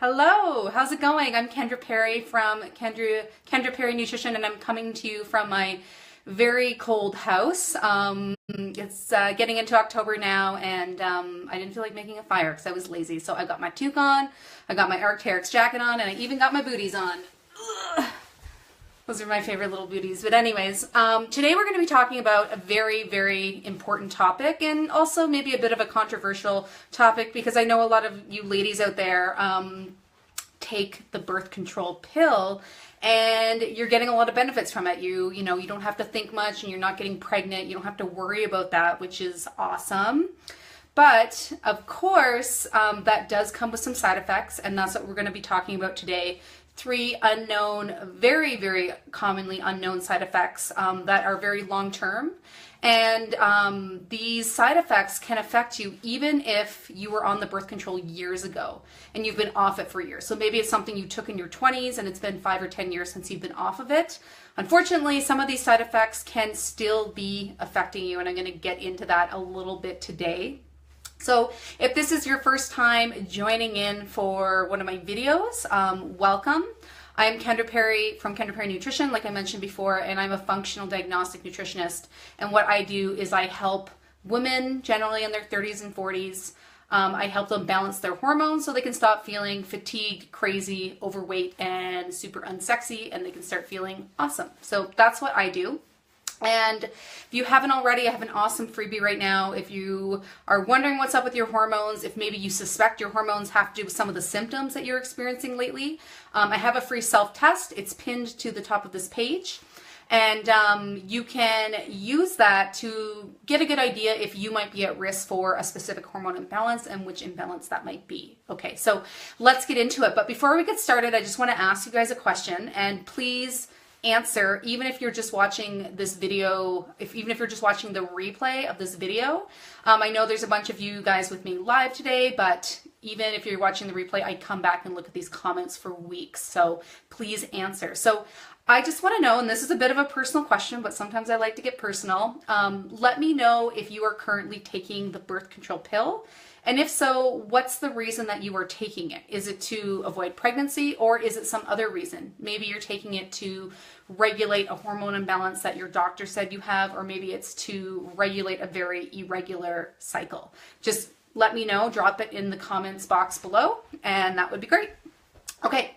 Hello, how's it going? I'm Kendra Perry from Kendra Perry Nutrition, and I'm coming to you from my very cold house. It's getting into October now, and I didn't feel like making a fire because I was lazy. So I got my toque on, I got my Arc'teryx jacket on, and I even got my booties on. Ugh. Those are my favorite little booties. But anyways, today we're going to be talking about a very, very important topic, and also maybe a bit of a controversial topic, because I know a lot of you ladies out there take the birth control pill and you're getting a lot of benefits from it. You know, you don't have to think much and you're not getting pregnant. You don't have to worry about that, which is awesome. But of course, that does come with some side effects, and that's what we're going to be talking about today. 3 unknown, very, very commonly unknown side effects that are very long-term. And these side effects can affect you even if you were on the birth control years ago and you've been off it for years. So maybe it's something you took in your 20s and it's been 5 or 10 years since you've been off of it. Unfortunately, some of these side effects can still be affecting you, and I'm going to get into that a little bit today. So if this is your first time joining in for one of my videos, welcome. I'm Kendra Perry from Kendra Perry Nutrition, like I mentioned before, and I'm a functional diagnostic nutritionist. And what I do is I help women, generally in their 30s and 40s, I help them balance their hormones so they can stop feeling fatigued, crazy, overweight, and super unsexy, and they can start feeling awesome. So that's what I do. And if you haven't already, I have an awesome freebie right now. If you are wondering what's up with your hormones, if maybe you suspect your hormones have to do with some of the symptoms that you're experiencing lately, I have a free self-test. It's pinned to the top of this page. And you can use that to get a good idea if you might be at risk for a specific hormone imbalance and which imbalance that might be. Okay, so let's get into it. But before we get started, I just want to ask you guys a question, and please answer, even if you're just watching this video, even if you're just watching the replay of this video. I know there's a bunch of you guys with me live today, but even if you're watching the replay, I come back and look at these comments for weeks. So please answer. So I just want to know, and this is a bit of a personal question, but sometimes I like to get personal. Let me know if you are currently taking the birth control pill. And if so, what's the reason that you are taking it? Is it to avoid pregnancy, or is it some other reason? Maybe you're taking it to regulate a hormone imbalance that your doctor said you have, or maybe it's to regulate a very irregular cycle. Just let me know, drop it in the comments box below, and that would be great. Okay,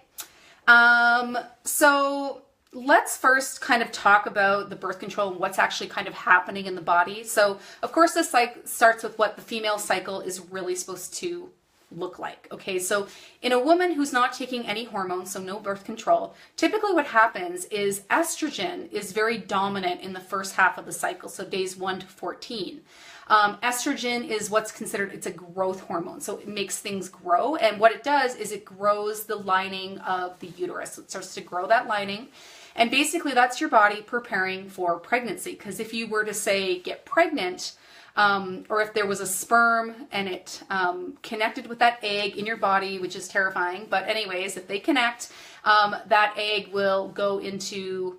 so let's first kind of talk about the birth control and what's actually kind of happening in the body. So, of course, this starts with what the female cycle is really supposed to look like. Okay, so in a woman who's not taking any hormones, so no birth control, typically what happens is estrogen is very dominant in the first half of the cycle, so days 1 to 14. Estrogen is what's considered, it's a growth hormone, so it makes things grow, and what it does is it grows the lining of the uterus. So it starts to grow that lining. And basically that's your body preparing for pregnancy, because if you were to say get pregnant, or if there was a sperm and it connected with that egg in your body, which is terrifying, but anyways, if they connect, that egg will go into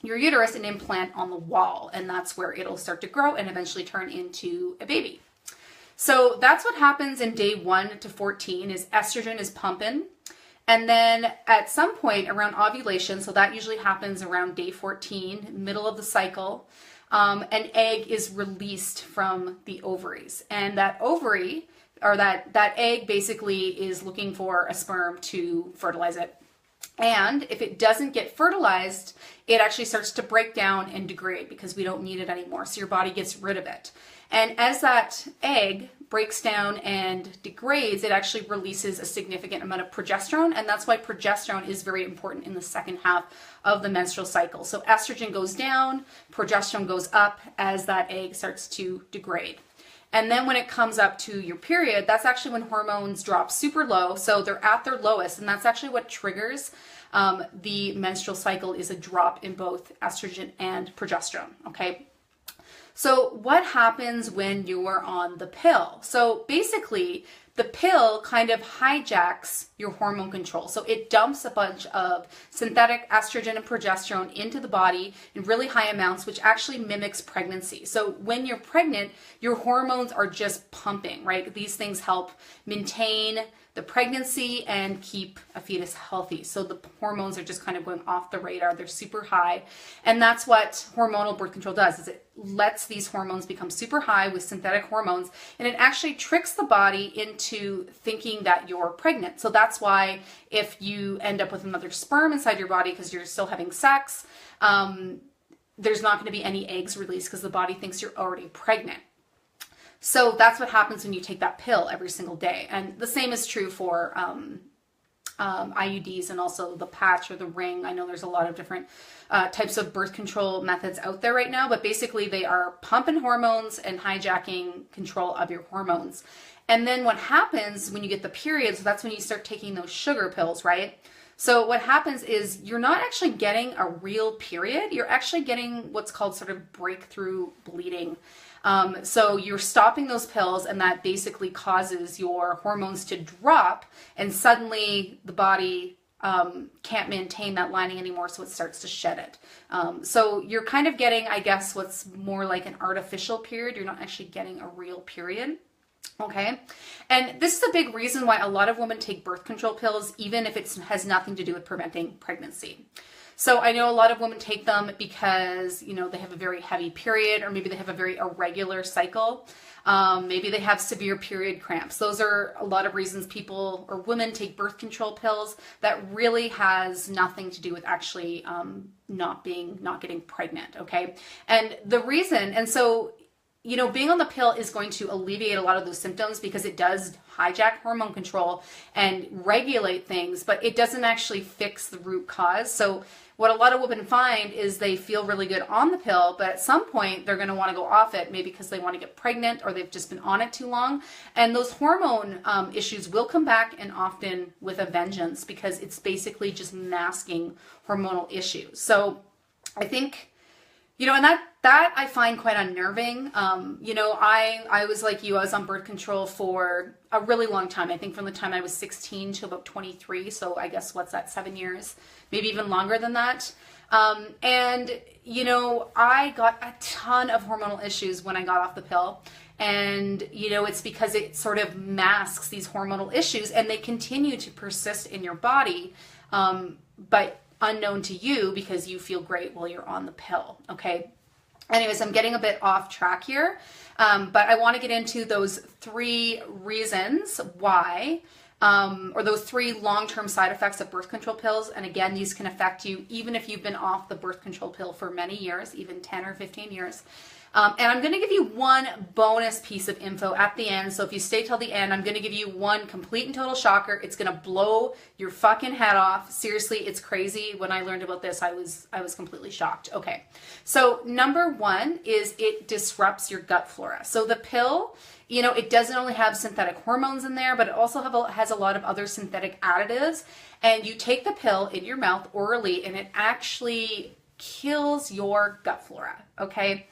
your uterus and implant on the wall, and that's where it'll start to grow and eventually turn into a baby. So that's what happens in day 1 to 14 is estrogen is pumping. And then at some point around ovulation, so that usually happens around day 14, middle of the cycle, an egg is released from the ovaries. And that ovary, or that egg basically is looking for a sperm to fertilize it. And if it doesn't get fertilized, it actually starts to break down and degrade because we don't need it anymore. So your body gets rid of it. And as that egg breaks down and degrades, it actually releases a significant amount of progesterone, and that's why progesterone is very important in the second half of the menstrual cycle. So estrogen goes down, progesterone goes up as that egg starts to degrade. And then when it comes up to your period, that's actually when hormones drop super low, so they're at their lowest, and that's actually what triggers the menstrual cycle, is a drop in both estrogen and progesterone, okay? So what happens when you're on the pill? So basically, the pill kind of hijacks your hormone control. So it dumps a bunch of synthetic estrogen and progesterone into the body in really high amounts, which actually mimics pregnancy. So when you're pregnant, your hormones are just pumping, right? These things help maintain the pregnancy and keep a fetus healthy. So the hormones are just kind of going off the radar. They're super high. And that's what hormonal birth control does, is it lets these hormones become super high with synthetic hormones. And it actually tricks the body into thinking that you're pregnant. So that's why if you end up with another sperm inside your body because you're still having sex, there's not going to be any eggs released because the body thinks you're already pregnant. So that's what happens when you take that pill every single day. And the same is true for IUDs and also the patch or the ring. I know there's a lot of different types of birth control methods out there right now, but basically they are pumping hormones and hijacking control of your hormones. And then what happens when you get the period, so that's when you start taking those sugar pills, right? So what happens is you're not actually getting a real period. You're actually getting what's called sort of breakthrough bleeding. So you're stopping those pills, and that basically causes your hormones to drop, and suddenly the body can't maintain that lining anymore, so it starts to shed it. So you're kind of getting, I guess, what's more like an artificial period. You're not actually getting a real period. Okay. And this is a big reason why a lot of women take birth control pills, even if it has nothing to do with preventing pregnancy. So I know a lot of women take them because, you know, they have a very heavy period, or maybe they have a very irregular cycle. Maybe they have severe period cramps. Those are a lot of reasons people or women take birth control pills that really has nothing to do with actually not getting pregnant. Okay. And the reason, and so, you know, being on the pill is going to alleviate a lot of those symptoms because it does hijack hormone control and regulate things, but it doesn't actually fix the root cause. So what a lot of women find is they feel really good on the pill, but at some point they're going to want to go off it, maybe because they want to get pregnant or they've just been on it too long. And those hormone issues will come back, and often with a vengeance, because it's basically just masking hormonal issues. So I think, you know, and that I find quite unnerving. You know, I was like you, I was on birth control for a really long time. I think from the time I was 16 to about 23. So I guess what's that, 7 years, maybe even longer than that. And, you know, I got a ton of hormonal issues when I got off the pill. And, you know, it's because it sort of masks these hormonal issues, and they continue to persist in your body, but unknown to you because you feel great while you're on the pill. Okay. Anyways, I'm getting a bit off track here, but I want to get into those 3 reasons why, or those 3 long-term side effects of birth control pills. And again, these can affect you even if you've been off the birth control pill for many years, even 10 or 15 years. And I'm going to give you one bonus piece of info at the end. So if you stay till the end, I'm going to give you one complete and total shocker. It's going to blow your fucking head off. Seriously, it's crazy. When I learned about this, I was completely shocked. Okay. So number 1 is it disrupts your gut flora. So the pill, you know, it doesn't only have synthetic hormones in there, but it also has a lot of other synthetic additives. And you take the pill in your mouth orally, and it actually kills your gut flora. Okay.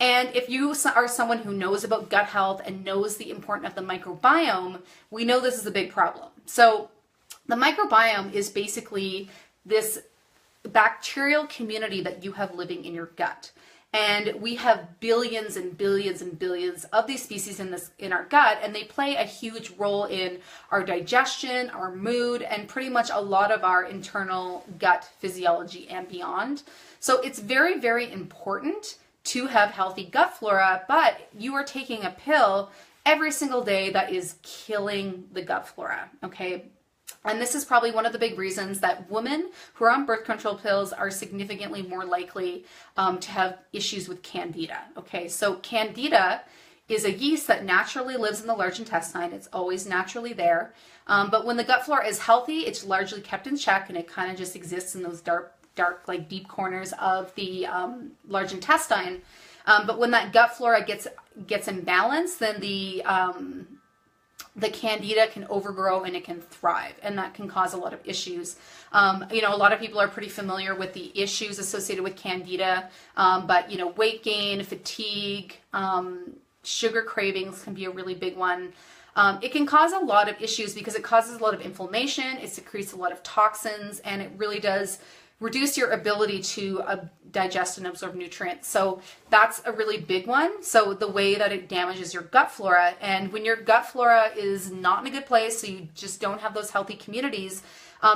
And if you are someone who knows about gut health and knows the importance of the microbiome, we know this is a big problem. So the microbiome is basically this bacterial community that you have living in your gut. And we have billions and billions and billions of these species in our gut, and they play a huge role in our digestion, our mood, and pretty much a lot of our internal gut physiology and beyond. So it's very, very important to have healthy gut flora, but you are taking a pill every single day that is killing the gut flora, okay? And this is probably one of the big reasons that women who are on birth control pills are significantly more likely to have issues with candida, okay? So candida is a yeast that naturally lives in the large intestine. It's always naturally there. But when the gut flora is healthy, it's largely kept in check, and it kind of just exists in those dark, like deep corners of the large intestine. But when that gut flora gets imbalanced, then the candida can overgrow and it can thrive, and that can cause a lot of issues. You know, a lot of people are pretty familiar with the issues associated with candida, but you know, weight gain, fatigue, sugar cravings can be a really big one. It can cause a lot of issues because it causes a lot of inflammation, it secretes a lot of toxins, and it really does reduce your ability to digest and absorb nutrients. So that's a really big one. So the way that it damages your gut flora, and when your gut flora is not in a good place, so you just don't have those healthy communities,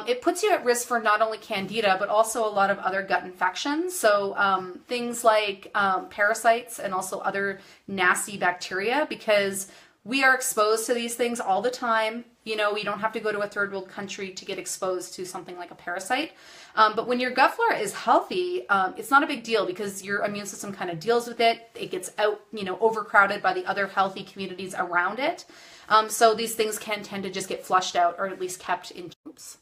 it puts you at risk for not only candida, but also a lot of other gut infections. So things like parasites and also other nasty bacteria, because we are exposed to these things all the time. You know, you don't have to go to a third world country to get exposed to something like a parasite. But when your gut flora is healthy, it's not a big deal because your immune system kind of deals with it. It gets out, you know, overcrowded by the other healthy communities around it. So these things can tend to just get flushed out, or at least kept in. Oops.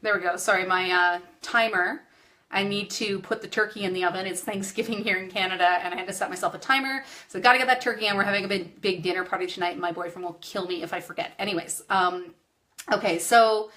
There we go. Sorry, my timer. I need to put the turkey in the oven. It's Thanksgiving here in Canada, and I had to set myself a timer. So got to get that turkey, and we're having a big dinner party tonight, and my boyfriend will kill me if I forget. Anyways, okay, so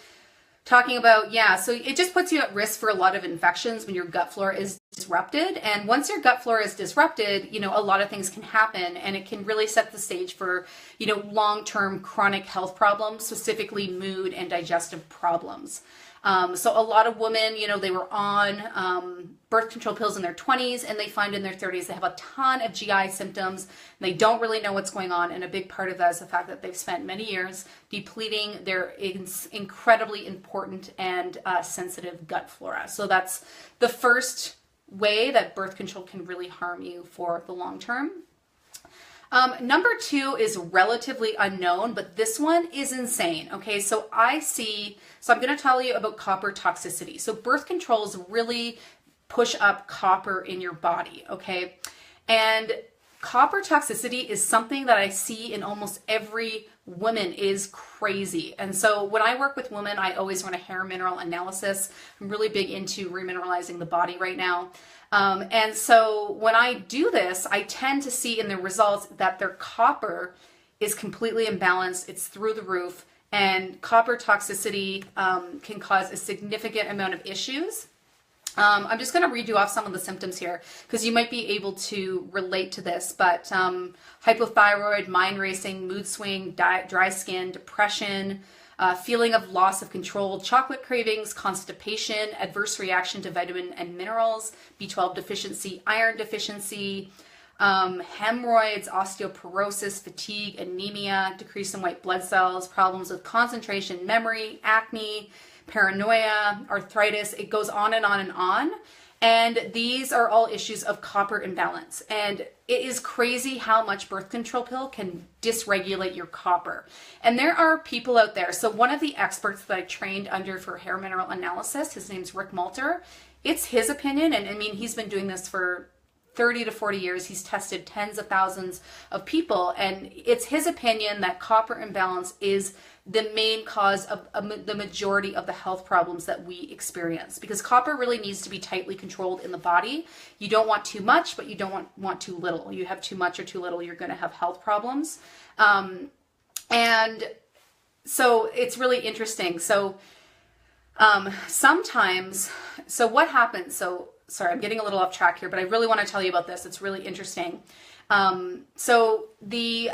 talking about, yeah, so it just puts you at risk for a lot of infections when your gut flora is disrupted. And once your gut flora is disrupted, you know, a lot of things can happen, and it can really set the stage for, you know, long-term chronic health problems, specifically mood and digestive problems. So a lot of women, you know, they were on birth control pills in their 20s, and they find in their 30s they have a ton of GI symptoms. And they don't really know what's going on, and a big part of that is the fact that they've spent many years depleting their incredibly important and sensitive gut flora. So that's the first way that birth control can really harm you for the long term. Number two is relatively unknown, but this one is insane. Okay, so I'm going to tell you about copper toxicity. So birth controls really push up copper in your body, okay? And copper toxicity is something that I see in almost every woman. Is crazy. And so when I work with women, I always run a hair mineral analysis. I'm really big into remineralizing the body right now. And so when I do this, I tend to see in the results that their copper is completely imbalanced. It's through the roof, and copper toxicity can cause a significant amount of issues. I'm just going to read you off some of the symptoms here because you might be able to relate to this, but hypothyroid, mind racing, mood swing, dry skin, depression, feeling of loss of control, chocolate cravings, constipation, adverse reaction to vitamin and minerals, B12 deficiency, iron deficiency, hemorrhoids, osteoporosis, fatigue, anemia, decrease in white blood cells, problems with concentration, memory, acne, paranoia, arthritis. It goes on and on and on. And these are all issues of copper imbalance. And it is crazy how much birth control pill can dysregulate your copper. And there are people out there. So one of the experts that I trained under for hair mineral analysis, his name's Rick Malter. It's his opinion. And I mean, he's been doing this for 30 to 40 years. He's tested tens of thousands of people. And it's his opinion that copper imbalance is the main cause of the majority of the health problems that we experience, because copper really needs to be tightly controlled in the body. You don't want too much, but you don't want too little. You have too much or too little, you're going to have health problems. And so it's really interesting. So sometimes, so what happens? So sorry, I'm getting a little off track here, but I really want to tell you about this. It's really interesting. So the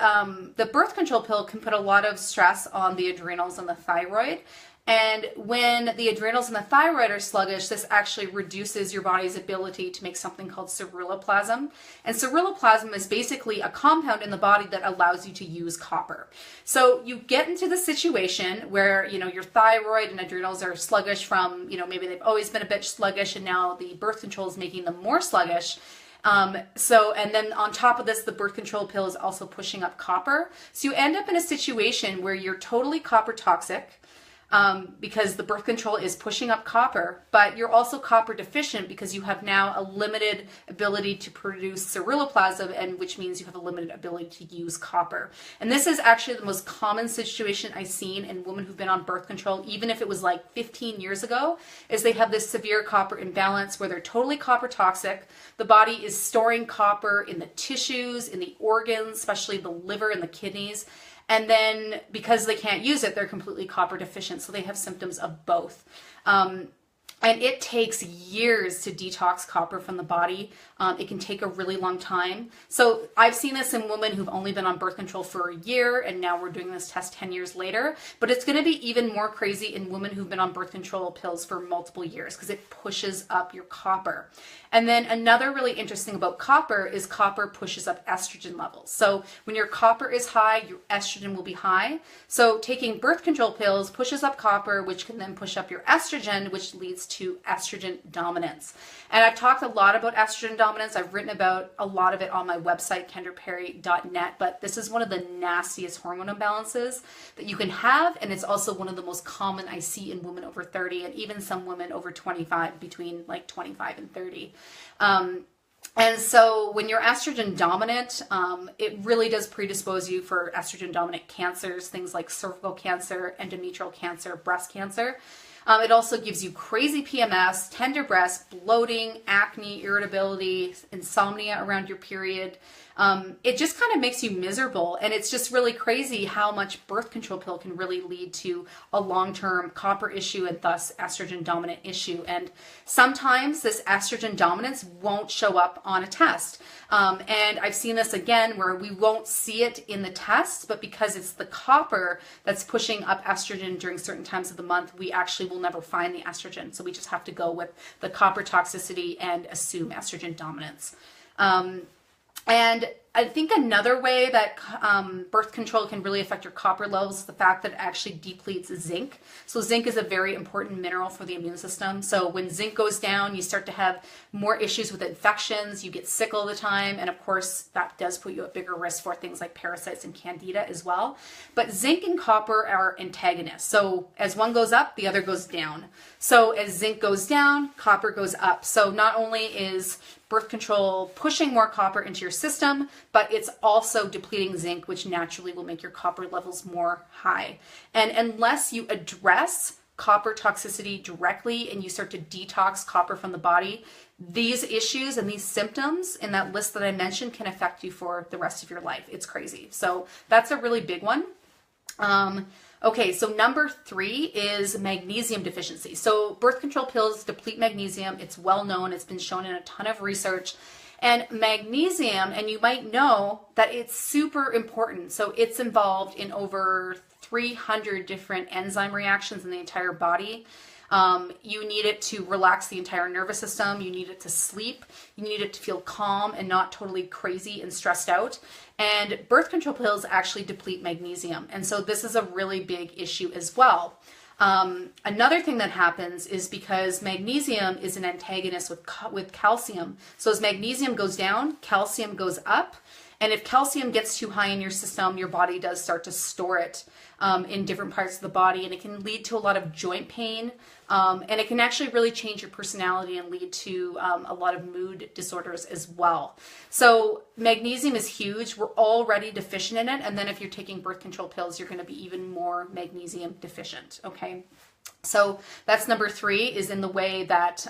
birth control pill can put a lot of stress on the adrenals and the thyroid. And when the adrenals and the thyroid are sluggish, this actually reduces your body's ability to make something called ceruloplasmin. And ceruloplasmin is basically a compound in the body that allows you to use copper. So you get into the situation where, you know, your thyroid and adrenals are sluggish from, you know, maybe they've always been a bit sluggish and now the birth control is making them more sluggish. And then on top of this, the birth control pill is also pushing up copper. So you end up in a situation where you're totally copper toxic, because the birth control is pushing up copper, but you're also copper deficient because you have now a limited ability to produce ceruloplasmin, and which means you have a limited ability to use copper. And this is actually the most common situation I've seen in women who've been on birth control, even if it was like 15 years ago, is they have this severe copper imbalance where they're totally copper toxic. The body is storing copper in the tissues, in the organs, especially the liver and the kidneys. And then because they can't use it, they're completely copper deficient. So they have symptoms of both. And it takes years to detox copper from the body. It can take a really long time. So I've seen this in women who've only been on birth control for a year, and now we're doing this test 10 years later. But it's going to be even more crazy in women who've been on birth control pills for multiple years because it pushes up your copper. And then another really interesting about copper is copper pushes up estrogen levels. So when your copper is high, your estrogen will be high. So taking birth control pills pushes up copper, which can then push up your estrogen, which leads to estrogen dominance. And I've talked a lot about estrogen dominance. I've written about a lot of it on my website, kendraperry.net, but this is one of the nastiest hormone imbalances that you can have, and it's also one of the most common I see in women over 30 and even some women over 25, between like 25 and 30. And so when you're estrogen dominant, it really does predispose you for estrogen dominant cancers, things like cervical cancer, endometrial cancer, breast cancer. It also gives you crazy PMS, tender breasts, bloating, acne, irritability, insomnia around your period. It just kind of makes you miserable. And it's just really crazy how much birth control pill can really lead to a long-term copper issue and thus estrogen dominant issue. And sometimes this estrogen dominance won't show up on a test. And I've seen this again where we won't see it in the test, but because it's the copper that's pushing up estrogen during certain times of the month, we actually will never find the estrogen. So we just have to go with the copper toxicity and assume estrogen dominance. And I think another way that birth control can really affect your copper levels is the fact that it actually depletes zinc. So zinc is a very important mineral for the immune system. So when zinc goes down, you start to have more issues with infections, you get sick all the time, and of course that does put you at bigger risk for things like parasites and candida as well. But zinc and copper are antagonists. So as one goes up, the other goes down. So as zinc goes down, copper goes up. So not only is birth control pushing more copper into your system, but it's also depleting zinc, which naturally will make your copper levels more high. And unless you address copper toxicity directly and you start to detox copper from the body, these issues and these symptoms in that list that I mentioned can affect you for the rest of your life. It's crazy. So that's a really big one. Okay, so number 3 is magnesium deficiency. So birth control pills deplete magnesium. It's well known. It's been shown in a ton of research. And magnesium, and you might know that it's super important. So it's involved in over 300 different enzyme reactions in the entire body. You need it to relax the entire nervous system. You need it to sleep. You need it to feel calm and not totally crazy and stressed out. And birth control pills actually deplete magnesium. And so this is a really big issue as well. Another thing that happens is because magnesium is an antagonist with calcium. So as magnesium goes down, calcium goes up. And if calcium gets too high in your system, your body does start to store it in different parts of the body, and it can lead to a lot of joint pain, and it can actually really change your personality and lead to a lot of mood disorders as well. So magnesium is huge. We're already deficient in it, and then if you're taking birth control pills, you're going to be even more magnesium deficient, okay? So that's number 3, is in the way that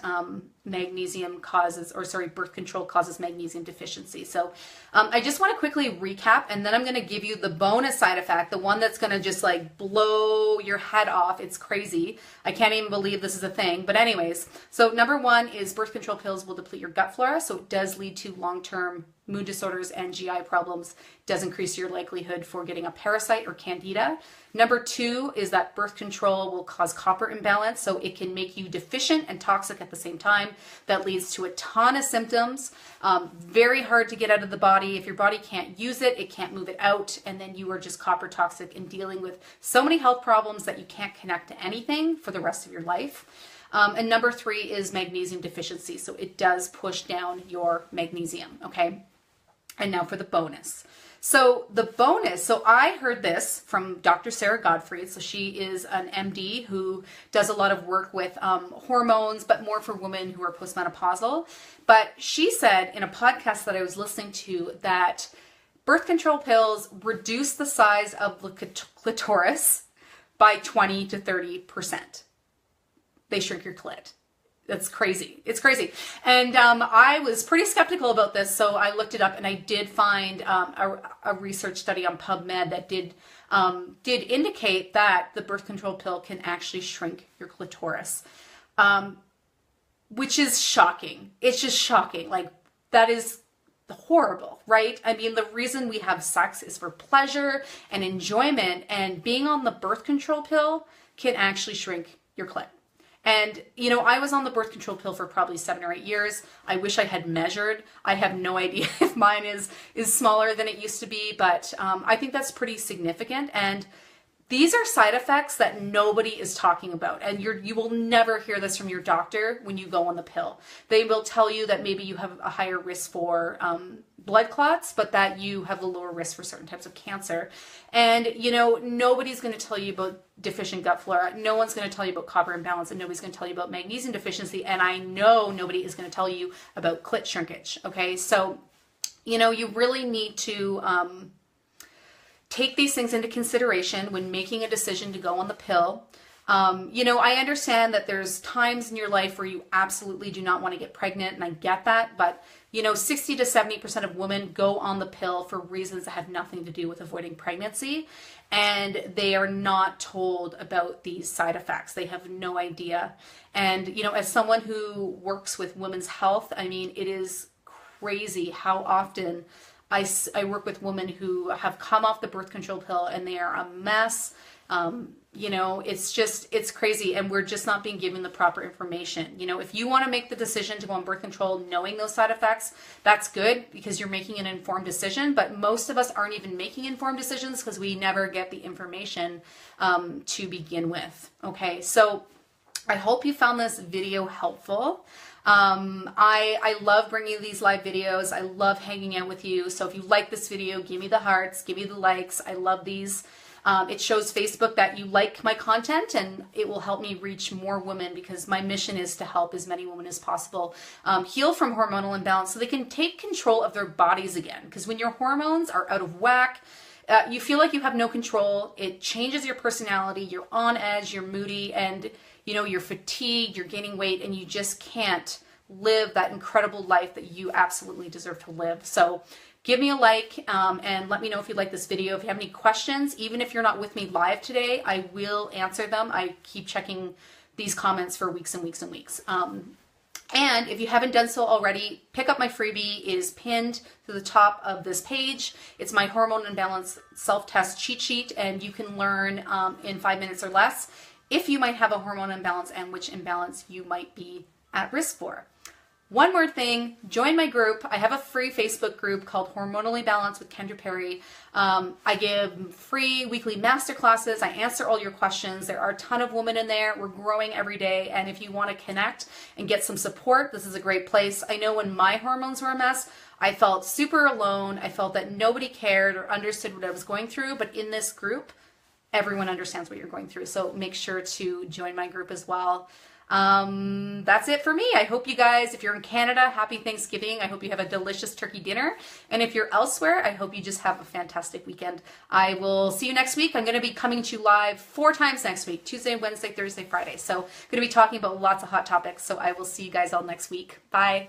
birth control causes magnesium deficiency. So I just want to quickly recap, and then I'm going to give you the bonus side effect, the one that's going to just like blow your head off. It's crazy. I can't even believe this is a thing. But anyways, so number 1 is birth control pills will deplete your gut flora. So it does lead to long-term mood disorders and GI problems. It does increase your likelihood for getting a parasite or candida. Number 2 is that birth control will cause copper imbalance. So it can make you deficient and toxic at the same time. That leads to a ton of symptoms. Very hard to get out of the body. If your body can't use it, it can't move it out. And then you are just copper toxic and dealing with so many health problems that you can't connect to anything for the rest of your life. And number 3 is magnesium deficiency. So it does push down your magnesium, okay? And now for the bonus. So the bonus, so I heard this from Dr. Sarah Gottfried. So she is an MD who does a lot of work with hormones, but more for women who are postmenopausal. But she said in a podcast that I was listening to that birth control pills reduce the size of the clitoris by 20 to 30%. They shrink your clit. That's crazy. It's crazy. And I was pretty skeptical about this, so I looked it up, and I did find a research study on PubMed that did indicate that the birth control pill can actually shrink your clitoris, which is shocking. It's just shocking. Like, that is horrible, right? I mean, the reason we have sex is for pleasure and enjoyment, and being on the birth control pill can actually shrink your clit. And, you know, I was on the birth control pill for probably 7 or 8 years. I wish I had measured. I have no idea if mine is smaller than it used to be, but I think that's pretty significant. And these are side effects that nobody is talking about. And you will never hear this from your doctor when you go on the pill. They will tell you that maybe you have a higher risk for blood clots, but that you have a lower risk for certain types of cancer. And, you know, nobody's going to tell you about deficient gut flora. No one's going to tell you about copper imbalance, and nobody's going to tell you about magnesium deficiency. And I know nobody is going to tell you about clit shrinkage. Okay. So, you know, you really need to take these things into consideration when making a decision to go on the pill. You know, I understand that there's times in your life where you absolutely do not want to get pregnant, and I get that, but you know, 60 to 70% of women go on the pill for reasons that have nothing to do with avoiding pregnancy, and they are not told about these side effects. They have no idea. And, you know, as someone who works with women's health, I mean, it is crazy how often I work with women who have come off the birth control pill and they are a mess. You know, it's crazy, and we're just not being given the proper information. You know, if you want to make the decision to go on birth control knowing those side effects, that's good because you're making an informed decision, but most of us aren't even making informed decisions because we never get the information to begin with. Okay, so I hope you found this video helpful. I love bringing you these live videos. I love hanging out with you. So if you like this video, give me the hearts, give me the likes. I love these. It shows Facebook that you like my content, and it will help me reach more women because my mission is to help as many women as possible heal from hormonal imbalance so they can take control of their bodies again. Because when your hormones are out of whack, you feel like you have no control. It changes your personality. You're on edge, you're moody, and you know, you're fatigued, you're gaining weight, and you just can't live that incredible life that you absolutely deserve to live. So give me a like and let me know if you like this video. If you have any questions, even if you're not with me live today, I will answer them. I keep checking these comments for weeks and weeks and weeks. And if you haven't done so already, pick up my freebie. It is pinned to the top of this page. It's my hormone imbalance self-test cheat sheet, and you can learn in 5 minutes or less if you might have a hormone imbalance and which imbalance you might be at risk for. One more thing, join my group. I have a free Facebook group called Hormonally Balanced with Kendra Perry. I give free weekly masterclasses. I answer all your questions. There are a ton of women in there. We're growing every day. And if you want to connect and get some support, this is a great place. I know when my hormones were a mess, I felt super alone. I felt that nobody cared or understood what I was going through. But in this group, everyone understands what you're going through. So make sure to join my group as well. That's it for me. I hope you guys, if you're in Canada, happy Thanksgiving. I hope you have a delicious turkey dinner. And if you're elsewhere, I hope you just have a fantastic weekend. I will see you next week. I'm going to be coming to you live 4 times next week, Tuesday, Wednesday, Thursday, Friday. So I'm going to be talking about lots of hot topics. So I will see you guys all next week. Bye.